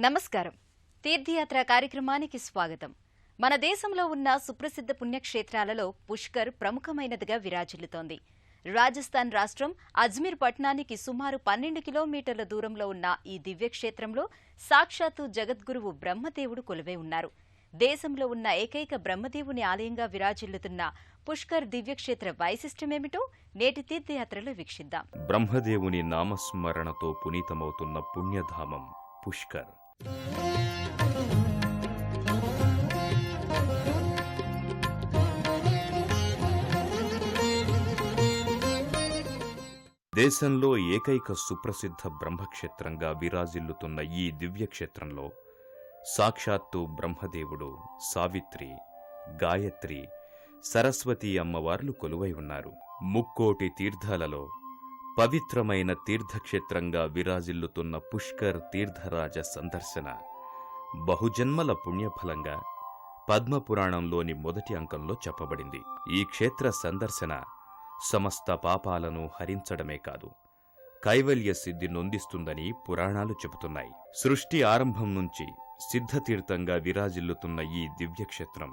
నమస్కారం. తీర్థయాత్ర కార్యక్రమానికి స్వాగతం. మన దేశంలో ఉన్న సుప్రసిద్ధ పుణ్యక్షేత్రాలలో పుష్కర్ ప్రముఖమైనదిగా విరాజిల్లుతోంది. రాజస్థాన్ రాష్ట్రం అజ్మీర్ పట్టణానికి సుమారు 12 కిలోమీటర్ల దూరంలో ఉన్న ఈ దివ్యక్షేత్రంలో సాక్షాత్తు జగద్గురువు బ్రహ్మదేవుడు కొలువై ఉన్నారు. దేశంలో ఉన్న ఏకైక బ్రహ్మదేవుని ఆలయంగా విరాజిల్లుతున్న పుష్కర్ దివ్యక్షేత్ర వైశిష్ట్యమేమిటో నేటి తీర్థయాత్రలో వీక్షిద్దాం. బ్రహ్మదేవుని నామస్మరణతో పునీతమవుతున్న పుణ్యధామం పుష్కర్. దేశంలో ఏకైక సుప్రసిద్ధ బ్రహ్మక్షేత్రంగా విరాజిల్లుతున్న ఈ దివ్యక్షేత్రంలో సాక్షాత్తు బ్రహ్మదేవుడు, సావిత్రి, గాయత్రి, సరస్వతీ అమ్మవార్లు కొలువై ఉన్నారు. ముక్కోటి తీర్థాలలో పవిత్రమైన తీర్థక్షేత్రంగా విరాజిల్లుతున్న పుష్కర్ తీర్థరాజ సందర్శన బహుజన్మల పుణ్యఫలంగా పద్మపురాణంలోని మొదటి అంకంలో చెప్పబడింది. ఈ క్షేత్ర సందర్శన సమస్త పాపాలను హరించడమే కాదు, కైవల్య సిద్ధి నొందిస్తుందని పురాణాలు చెబుతున్నాయి. సృష్టి ఆరంభం నుంచి సిద్ధతీర్థంగా విరాజిల్లుతున్న ఈ దివ్యక్షేత్రం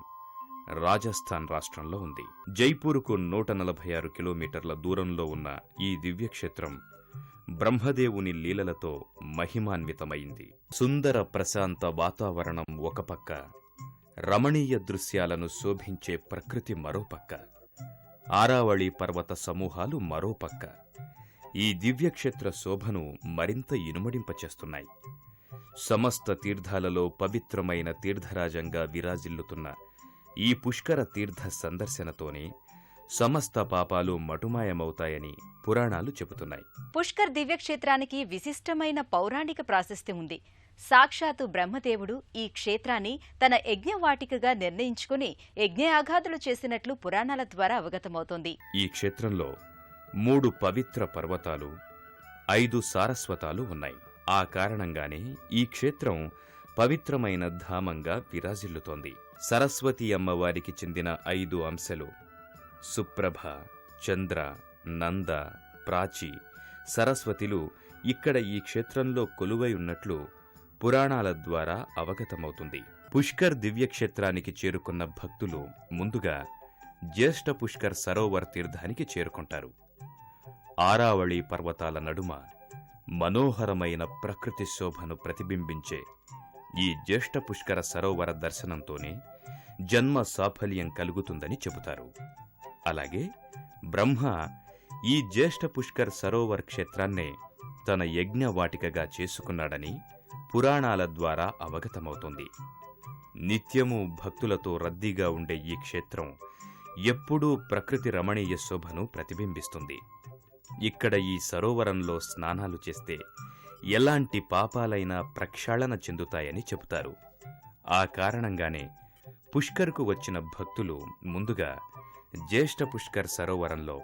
రాజస్థాన్ రాష్ట్రంలో ఉంది. జైపూర్కు 146 కిలోమీటర్ల దూరంలో ఉన్న ఈ దివ్యక్షేత్రం బ్రహ్మదేవుని లీలలతో మహిమాన్వితమైంది. సుందర ప్రశాంత వాతావరణం ఒక పక్క, రమణీయ దృశ్యాలను శోభించే ప్రకృతి మరోపక్క, ఆరావళి పర్వత సమూహాలు మరోపక్క ఈ దివ్యక్షేత్ర శోభను మరింత ఇనుమడింపచేస్తున్నాయి. సమస్త తీర్థాలలో పవిత్రమైన తీర్థరాజంగా విరాజిల్లుతున్న ఈ పుష్కర తీర్థ సందర్శనతోనే సమస్త పాపాలు మటుమాయమవుతాయని పురాణాలు చెబుతున్నాయి. పుష్కర్ దివ్యక్షేత్రానికి విశిష్టమైన పౌరాణిక ప్రాశస్త్యం ఉంది. సాక్షాత్తు బ్రహ్మదేవుడు ఈ క్షేత్రాన్ని తన యజ్ఞవాటికగా నిర్ణయించుకుని యజ్ఞయాగాదులు చేసినట్లు పురాణాల ద్వారా అవగతమవుతోంది. ఈ క్షేత్రంలో 3 పవిత్ర పర్వతాలు, 5 సారస్వతాలు ఉన్నాయి. ఆ కారణంగానే ఈ క్షేత్రం పవిత్రమైన ధామంగా విరాజిల్లుతోంది. సరస్వతీ అమ్మవారికి చెందిన 5 అంశలు సుప్రభ, చంద్ర, నంద, ప్రాచి, సరస్వతిలు ఇక్కడ ఈ క్షేత్రంలో కొలువై ఉన్నట్లు పురాణాల ద్వారా అవగతమవుతుంది. పుష్కర్ దివ్యక్షేత్రానికి చేరుకున్న భక్తులు ముందుగా జ్యేష్ఠ పుష్కర్ సరోవర్ తీర్థానికి చేరుకుంటారు. ఆరావళి పర్వతాల నడుమ మనోహరమైన ప్రకృతి శోభను ప్రతిబింబించే ఈ జ్యేష్ఠ పుష్కర సరోవర దర్శనంతోనే జన్మ సాఫల్యం కలుగుతుందని చెబుతారు. అలాగే బ్రహ్మ ఈ జ్యేష్ఠ పుష్కర్ సరోవర్ క్షేత్రాన్నే తన యజ్ఞవాటికగా చేసుకున్నాడని పురాణాల ద్వారా అవగతమవుతుంది. నిత్యము భక్తులతో రద్దీగా ఉండే ఈ క్షేత్రం ఎప్పుడూ ప్రకృతి రమణీయ శోభను ప్రతిబింబిస్తుంది. ఇక్కడ ఈ సరోవరంలో స్నానాలు చేస్తే ఎలాంటి పాపాలైనా ప్రక్షాళన చెందుతాయని చెబుతారు. ఆ కారణంగానే పుష్కర్కు వచ్చిన భక్తులు ముందుగా జ్యేష్ఠ పుష్కర్ సరోవరంలో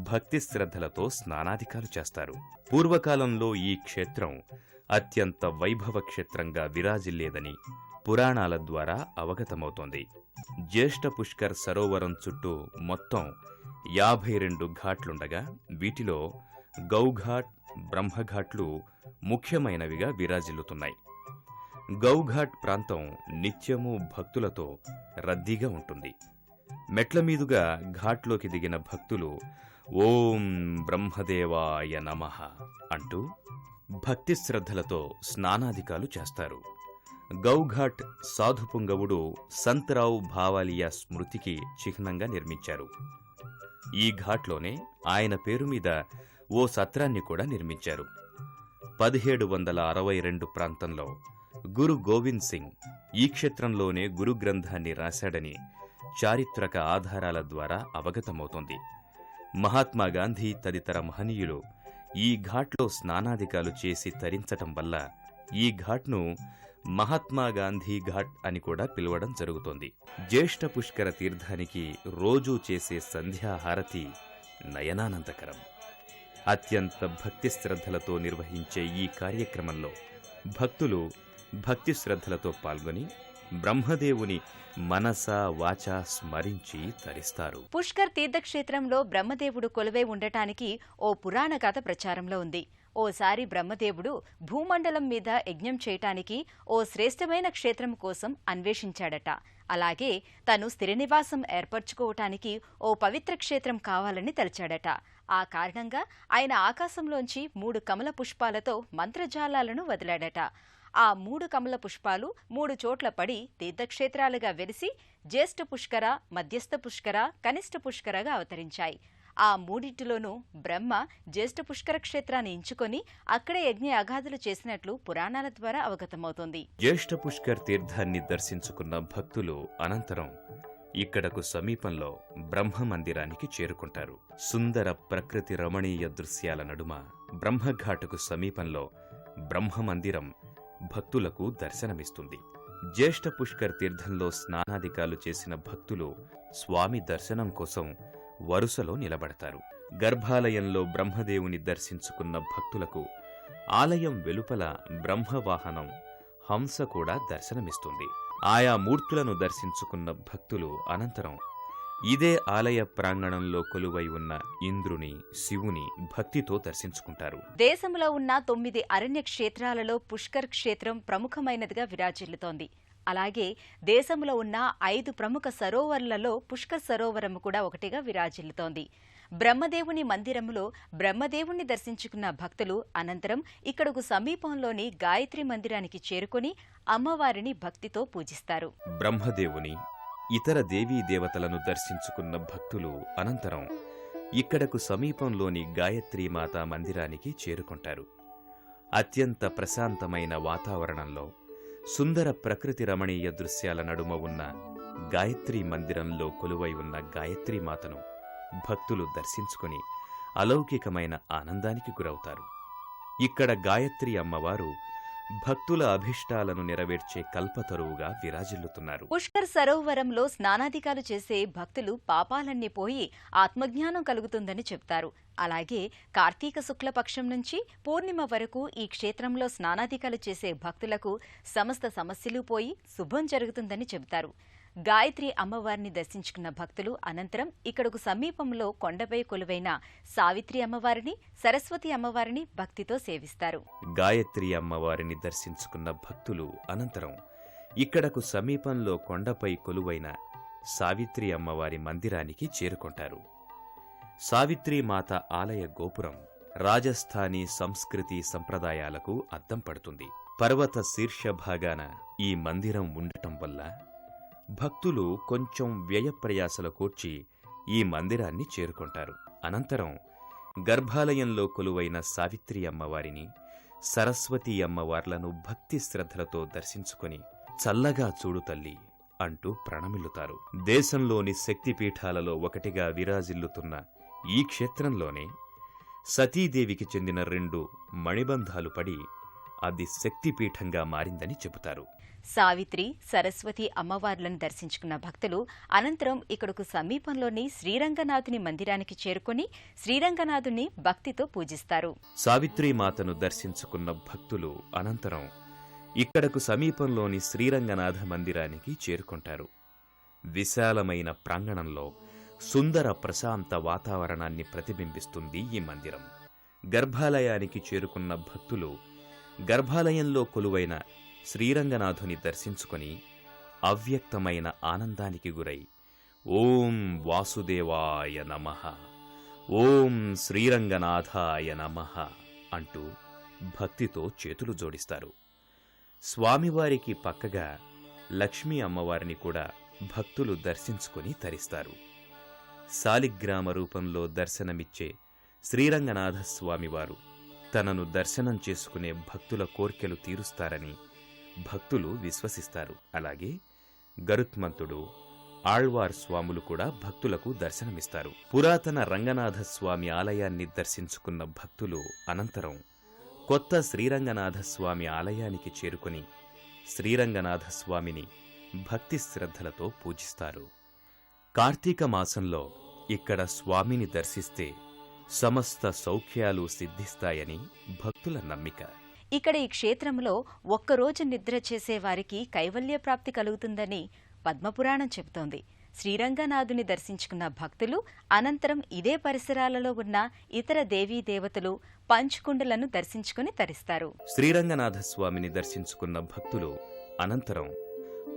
భక్తి శ్రద్ధలతో స్నానాధికాలు చేస్తారు. పూర్వకాలంలో ఈ క్షేత్రం అత్యంత వైభవ క్షేత్రంగా విరాజిల్లేదని పురాణాల ద్వారా అవగతమవుతోంది. జ్యేష్ఠ పుష్కర్ సరోవరం చుట్టూ మొత్తం 52 ఘాట్లుండగా వీటిలో గౌఘాట్, బ్రహ్మఘాట్లు ముఖ్యమైనవిగా విరాజిల్లుతున్నాయి. గౌఘాట్ ప్రాంతం నిత్యము భక్తులతో రద్దీగా ఉంటుంది. మెట్ల మీదుగా ఘాట్లోకి దిగిన భక్తులు ఓం బ్రహ్మదేవాయ నమః అంటూ భక్తి శ్రద్ధలతో స్నానాధికాలు చేస్తారు. గౌఘాట్ సాధుపుంగవుడు సంతరావు భావాలియా స్మృతికి చిహ్నంగా నిర్మించారు. ఈ ఘాట్లోనే ఆయన పేరు మీద ఓ సత్రాన్ని కూడా నిర్మించారు. 1762 ప్రాంతంలో గురు గోవింద్ సింగ్ ఈ క్షేత్రంలోనే గురు గ్రంథాన్ని రాశాడని చారిత్రక ఆధారాల ద్వారా అవగతమవుతోంది. మహాత్మాగాంధీ తదితర మహనీయులు ఈ ఘాట్లో స్నానాధికాలు చేసి తరించటం వల్ల ఈ ఘాట్ను మహాత్మాగాంధీ ఘాట్ అని కూడా పిలవడం జరుగుతోంది. జ్యేష్ఠ పుష్కర తీర్థానికి రోజూ చేసే సంధ్యాహారతి నయనానందకరం. అత్యంత భక్తి శ్రద్ధలతో నిర్వహించే ఈ కార్యక్రమంలో భక్తులు భక్తి శ్రద్ధలతో పాల్గొని బ్రహ్మదేవుని మనస వాచ స్మరించి తరిస్తారు. పుష్కర్ తీర్థక్షేత్రంలో బ్రహ్మదేవుడు కొలువై ఉండటానికి ఓ పురాణ కథ ప్రచారంలో ఉంది. ఓసారి బ్రహ్మదేవుడు భూమండలం మీద యజ్ఞం చేయటానికి ఓ శ్రేష్టమైన క్షేత్రం కోసం అన్వేషించాడట. అలాగే తను స్థిర నివాసం ఏర్పరచుకోవటానికి ఓ పవిత్ర క్షేత్రం కావాలని తలచాడట. ఆ కారణంగా ఆయన ఆకాశంలోంచి 3 కమల పుష్పాలతో మంత్రజాలాలను వదిలాడట. ఆ 3 కమల పుష్పాలు 3 చోట్ల పడి తీర్థక్షేత్రాలుగా వెలిసి జ్యేష్ఠ పుష్కర, మధ్యస్థ పుష్కర, కనిష్ఠ పుష్కరగా అవతరించాయి. ఆ మూడింటిలోనూ బ్రహ్మ జ్యేష్ఠ పుష్కర క్షేత్రాన్ని ఎంచుకొని అక్కడే యజ్ఞ యాగాదులు చేసినట్లు పురాణాల ద్వారా అవగతమవుతోంది. జ్యేష్ఠ పుష్కర్ తీర్థాన్ని దర్శించుకున్న భక్తులు అనంతరం ఇక్కడకు సమీపంలో బ్రహ్మ మందిరానికి చేరుకుంటారు. సుందర ప్రకృతి రమణీయ దృశ్యాల నడుమ బ్రహ్మఘాటుకు సమీపంలో బ్రహ్మ మందిరం భక్తులకు దర్శనమిస్తుంది. జ్యేష్ఠ పుష్కర్ తీర్థంలో స్నానాదికాలు చేసిన భక్తులు స్వామి దర్శనం కోసం వరుసలో నిలబడతారు. గర్భాలయంలో బ్రహ్మదేవుని దర్శించుకున్న భక్తులకు ఆలయం వెలుపల బ్రహ్మవాహనం హంస కూడా దర్శనమిస్తుంది. ఆయా మూర్తులను దర్శించుకున్న భక్తులు అనంతరం ఇదే ఆలయ ప్రాంగణంలో కొలువై ఉన్న ఇంద్రుని, శివుని భక్తితో దర్శించుకుంటారు. దేశంలో ఉన్న 9 అరణ్య క్షేత్రాలలో పుష్కర్ క్షేత్రం ప్రముఖమైనదిగా విరాజిల్లుతోంది. అలాగే దేశంలో ఉన్న 5 ప్రముఖ సరోవర్లలో పుష్కర్ సరోవరం కూడా ఒకటిగా విరాజిల్లుతోంది. బ్రహ్మదేవుని మందిరంలో బ్రహ్మదేవుణ్ణి దర్శించుకున్న భక్తులు అనంతరం ఇక్కడకు సమీపంలోని గాయత్రి మందిరానికి చేరుకుని అమ్మవారిని భక్తితో పూజిస్తారు. బ్రహ్మదేవుని, ఇతర దేవీ దేవతలను దర్శించుకున్న భక్తులు అనంతరం ఇక్కడకు సమీపంలోని గాయత్రీమాతా మందిరానికి చేరుకుంటారు. అత్యంత ప్రశాంతమైన వాతావరణంలో సుందర ప్రకృతి రమణీయ దృశ్యాల నడుమ ఉన్న గాయత్రీ మందిరంలో కొలువై ఉన్న గాయత్రీమాతను భక్తులు దర్శించుకుని అలౌకికమైన ఆనందానికి గురవుతారు. ఇక్కడ గాయత్రి అమ్మవారు భక్తుల అభిష్టాలను నెరవేర్చే కల్పతరువుగా విరాజిల్లుతున్నారు. పుష్కర్ సరోవరంలో స్నానాదికాలు చేసే భక్తులు పాపాలన్నీ పోయి ఆత్మజ్ఞానం కలుగుతుందని చెప్తారు. అలాగే కార్తీక శుక్లపక్షం నుంచి పూర్ణిమ వరకు ఈ క్షేత్రంలో స్నానాదికాలు చేసే భక్తులకు సమస్త సమస్యలు పోయి శుభం జరుగుతుందని చెబుతారు. గాయత్రి అమ్మవారిని దర్శించుకున్న భక్తులు అనంతరం ఇక్కడకు సమీపంలో కొండపై కొలువైన సావిత్రి అమ్మవారిని, సరస్వతి అమ్మవారిని భక్తితో సేవిస్తారు. గాయత్రి అమ్మవారిని దర్శించుకున్న భక్తులు అనంతరం ఇక్కడకు సమీపంలో కొండపై కొలువైన సావిత్రి అమ్మవారి మందిరానికి చేరుకుంటారు. సావిత్రి మాత ఆలయ గోపురం రాజస్థానీ సంస్కృతి సంప్రదాయాలకు అద్దం పడుతుంది. పర్వత శీర్షభాగాన ఈ మందిరం ఉండటం వల్ల భక్తులు కొంచెం వ్యయప్రయాసల కూర్చి ఈ మందిరాన్ని చేరుకుంటారు. అనంతరం గర్భాలయంలో కొలువైన సావిత్రి అమ్మవారిని, సరస్వతీ అమ్మవార్లను భక్తి శ్రద్ధలతో దర్శించుకుని చల్లగా చూడు తల్లి అంటూ ప్రణమిల్లుతారు. దేశంలోని శక్తిపీఠాలలో ఒకటిగా విరాజిల్లుతున్న ఈ క్షేత్రంలోనే సతీదేవికి చెందిన 2 మణిబంధాలు పడి అది శక్తిపీఠంగా మారిందని చెబుతారు. సావిత్రి, సరస్వతి అమ్మవార్లను దర్శించుకున్న భక్తులు అనంతరం ఇక్కడకు సమీపంలోని శ్రీరంగనాథుని మందిరానికి చేరుకుని శ్రీరంగనాథుని భక్తితో పూజిస్తారు. సావిత్రి మాతను దర్శించుకున్న భక్తులు అనంతరం ఇక్కడకు సమీపంలోని శ్రీరంగనాథ మందిరానికి చేరుకుంటారు. విశాలమైన ప్రాంగణంలో సుందర ప్రశాంత వాతావరణాన్ని ప్రతిబింబిస్తుంది ఈ మందిరం. గర్భాలయానికి చేరుకున్న భక్తులు గర్భాలయంలో కొలువైన శ్రీరంగనాథుని దర్శించుకుని అవ్యక్తమైన ఆనందానికి గురై ఓం వాసుదేవాయ నమః, ఓం శ్రీరంగనాథాయ నమః అంటూ భక్తితో చేతులు జోడిస్తారు. స్వామివారికి పక్కగా లక్ష్మీ అమ్మవారిని కూడా భక్తులు దర్శించుకుని తరిస్తారు. శాలిగ్రామ రూపంలో దర్శనమిచ్చే శ్రీరంగనాథ స్వామివారు తనను దర్శనం చేసుకునే భక్తుల కోర్కెలు తీరుస్తారని భక్తులు విశ్వసిస్తారు. అలాగే గరుత్మంతుడు, ఆళ్వార్ స్వాములు కూడా భక్తులకు దర్శనమిస్తారు. పురాతన రంగనాథ స్వామి ఆలయాన్ని దర్శించుకున్న భక్తులు అనంతరం కొత్త శ్రీరంగనాథ స్వామి ఆలయానికి చేరుకుని శ్రీరంగనాథ స్వామిని భక్తి శ్రద్ధలతో పూజిస్తారు. కార్తీక మాసంలో ఇక్కడ స్వామిని దర్శిస్తే సమస్త సౌఖ్యాలు సిద్ధిస్తాయని భక్తుల నమ్మిక. ఇక్కడ ఈ క్షేత్రంలో ఒక్కరోజు నిద్ర చేసే వారికి కైవల్య ప్రాప్తి కలుగుతుందని పద్మపురాణం చెబుతోంది. శ్రీరంగనాథుని దర్శించుకున్న భక్తులు అనంతరం ఇదే పరిసరాలలో ఉన్న ఇతర దేవీ దేవతలు పంచుకుండలను దర్శించుకుని తరిస్తారు. శ్రీరంగనాథ స్వామిని దర్శించుకున్న భక్తులు అనంతరం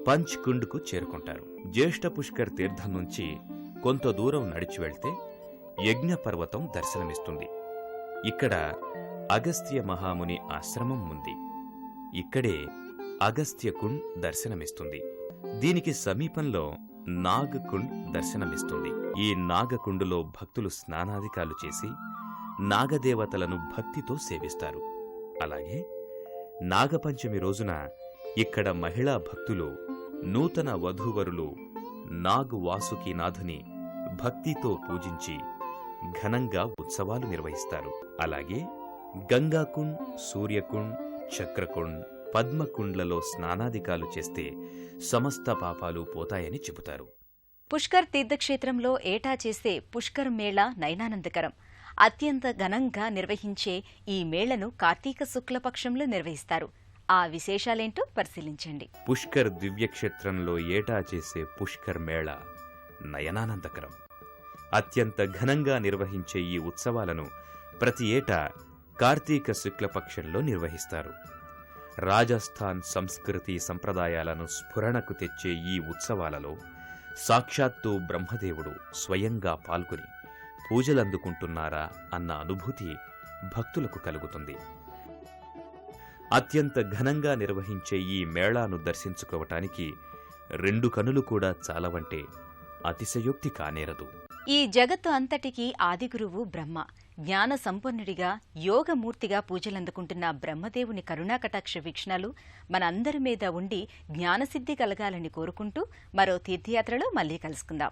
పంచ్కుండ్కు చేరుకుంటారు. జ్యేష్ఠ పుష్కర్ తీర్థం నుంచి కొంత దూరం నడిచి వెళ్తే యజ్ఞపర్వతం దర్శనమిస్తుంది. ఇక్కడ అగస్త్య మహాముని ఆశ్రమం ఉంది. ఇక్కడే అగస్త్యకుండ్ దర్శనమిస్తుంది. దీనికి సమీపంలో నాగకుండ్ దర్శనమిస్తుంది. ఈ నాగకుండులో భక్తులు స్నానాదికాలు చేసి నాగదేవతలను భక్తితో సేవిస్తారు. అలాగే నాగపంచమి రోజున ఇక్కడ మహిళా భక్తులు నూతన వధూవరులు నాగ్ వాసుకీనాథుని భక్తితో పూజించి ఘనంగా ఉత్సవాలు నిర్వహిస్తారు. అలాగే గంగాకుండ్, సూర్యకుండ్, చక్రకుండ్, పద్మకుండ్లలో స్నానాదికాలు చేస్తే సమస్త పాపాలు పోతాయని చెబుతారు. పుష్కర్ తీర్థక్షేత్రంలో ఏటా చేసే పుష్కర్ మేళా నయనానందకరం. అత్యంత ఘనంగా నిర్వహించే ఈ మేళను కార్తీక శుక్లపక్షంలో నిర్వహిస్తారు. ఆ విశేషాలేంటో పరిశీలించండి. పుష్కర్ దివ్యక్షేత్రంలో ఏటా చేసే పుష్కర్ మేళా నయనానందకరం. అత్యంత ఘనంగా నిర్వహించే ఈ ఉత్సవాలను ప్రతి ఏటా కార్తీక శుక్లపక్షంలో నిర్వహిస్తారు. రాజస్థాన్ సంస్కృతి సంప్రదాయాలను స్ఫురణకు తెచ్చే ఈ ఉత్సవాలలో సాక్షాత్తు బ్రహ్మదేవుడు స్వయంగా పాల్గొని పూజలందుకుంటున్నారా అన్న అనుభూతి భక్తులకు కలుగుతుంది. అత్యంత ఘనంగా నిర్వహించే ఈ మేళాను దర్శించుకోవటానికి 2 కనులు కూడా చాలవంటే అతిశయోక్తి కానేరదు. ఈ జగత్తు అంతటికీ ఆదిగురువు బ్రహ్మ. జ్ఞాన సంపన్నుడిగా యోగమూర్తిగా పూజలందుకుంటున్న బ్రహ్మదేవుని కరుణాకటాక్ష వీక్షణాలు మనందరి మీద ఉండి జ్ఞానసిద్ధి కలగాలని కోరుకుంటూ మరో తీర్థయాత్రలో మళ్లీ కలుసుకుందాం.